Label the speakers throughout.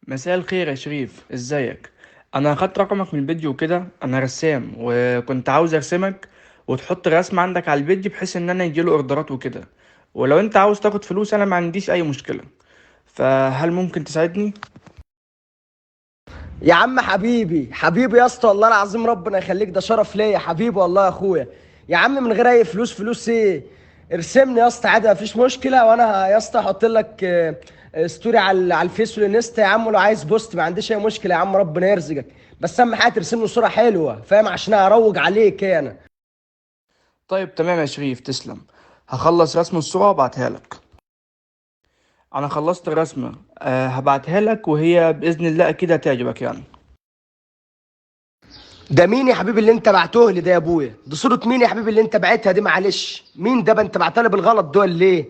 Speaker 1: مساء الخير يا شريف، ازيك؟ انا اخدت رقمك من الفيديو كده. انا رسام وكنت عاوز ارسمك وتحط رسم عندك على الفيديو بحيث ان انا يجيله اوردرات وكده. ولو انت عاوز تاخد فلوس انا ما عنديش اي مشكلة. فهل ممكن تساعدني؟
Speaker 2: يا عم حبيبي حبيبي يا اسطى، والله العظيم ربنا يخليك، ده شرف ليا حبيبي والله يا اخويا. يا عم من غير اي فلوس، فلوس ايه؟ ارسمني يا اسطى عادي مفيش مشكله، وانا يا اسطى احط لك ستوري على الفيس والانستا يا عم، ولو عايز بوست ما عنديش اي مشكله يا عم، ربنا يرزقك. بس اهم حاجه ترسم لي صوره حلوه، فاهم؟ عشان اروج عليك إيه انا.
Speaker 1: طيب تمام يا شريف، تسلم. هخلص رسم الصورة وابعتها لك. انا خلصت الرسمة، هبعتها لك وهي باذن الله اكيد هتعجبك يعني.
Speaker 2: ده مين يا حبيبي اللي انت بعته لي ده يا ابويا؟ دي صوره مين يا حبيبي اللي انت بعتها دي؟ معلش مين ده بقى؟ انت بعتها لي بالغلط دول ليه؟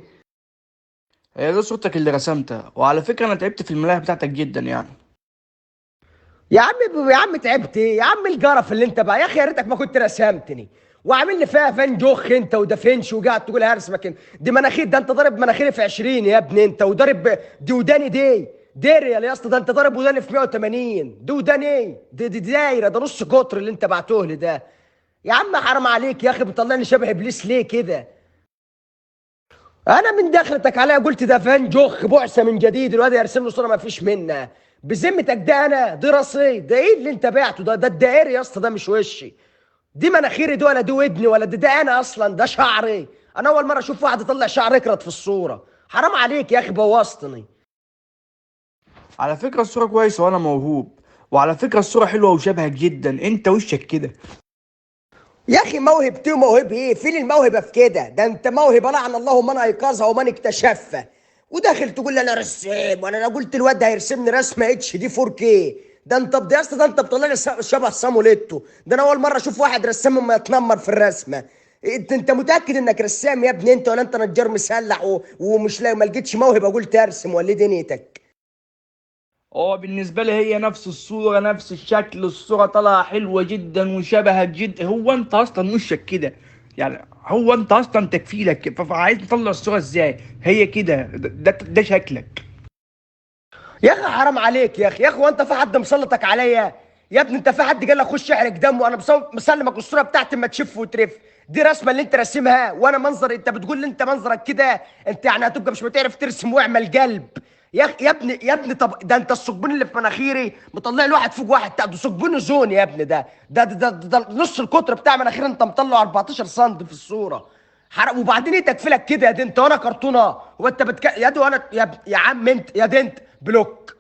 Speaker 1: هي دي صورتك اللي رسمتها، وعلى فكرة انا تعبت في الملاهي بتاعتك جدا يعني.
Speaker 2: يا عم تعبت ايه يا عم؟ الجرف اللي انت بقى يا اخي، يا ريتك ما كنت رسمتني وعامل لي فيها فان جوخ انت ودافنش، وقاعد تقول هرسمك انت. دي مناخير، ده انت ضارب مناخيري في 20 يا ابني انت، وضارب دي وداني دي ديريال يا اسطى، ده انت ضارب وداني في 180. دي وداني ايه؟ دي دايره، ده نص قطر اللي انت بعته لي ده. يا عم حرام عليك يا اخي، بتطلعني شبه ابليس ليه كده؟ انا من دخلتك عليا قلت ده فان جوخ بعثه من جديد، الواد يرسم له صوره ما فيش منها. بذمتك ده انا دي رصيد؟ ده ايه اللي انت بعته ده الدائري يا اسطى، ده مش وشي. دي مناخيري دي ولا دي ودني ولا ده انا اصلا، ده شعري. انا اول مره اشوف واحد يطلع شعر يكرت في الصوره. حرام عليك يا اخي بوظتني.
Speaker 1: على فكرة الصورة كويسة وانا موهوب. وعلى فكرة الصورة حلوة وشبهك جدا، انت وشك كده.
Speaker 2: يا اخي موهبتي وموهبه ايه؟ فين الموهبه في كده؟ ده انت موهبه لعن الله من ايقظها ومن اكتشفها. وداخل تقول لي انا رسام، وانا لو قلت الواد ده هيرسمني رسمه اتش دي 4K. ده انت يا اسطى، ده انت بتطلع لي شبه صاموليتو. ده انا اول مره اشوف واحد رسام ما يتنمر في الرسمه. انت متاكد انك رسام يا ابني انت، ولا انت نجار مسلح ومش لاقي، ما لقيتش موهبه قلت ارسم؟ ولا إيه دنيتك؟
Speaker 1: هو بالنسبة لي هي نفس الصورة نفس الشكل، الصورة طالعة حلوة جدا وشبهك جدا. هو انت اصلا وشك كده يعني؟ هو انت اصلا تكفيلك كده، فعايز تطلع الصورة ازاي؟ هي كده، ده شكلك.
Speaker 2: يا اخي حرام عليك يا اخي، يا اخي وانت في حد مسلطك عليا؟ يا ابني انت في حد قال لك خش احرق دم، وانا مسلمك الصوره بتاعتي ما تشف وترف؟ دي رسمه اللي انت راسمها، وانا منظر انت بتقول لي انت منظرك كده؟ انت يعني هتبقى مش بتعرف ترسم واعمل قلب؟ يا اخي يا ابني يا ابني، طب ده انت الثقبين اللي في مناخيري مطلع لي واحد فوق واحد ده ثقبين زون يا ابني، ده نص القطر بتاع مناخير انت مطلع 14 سم في الصوره. حرام. وبعدين ايه تكفيلك كده يا دي انت؟ وانا كرتونه؟ هو انت يا دي وانا يا عم انت يا دي انت بلوك.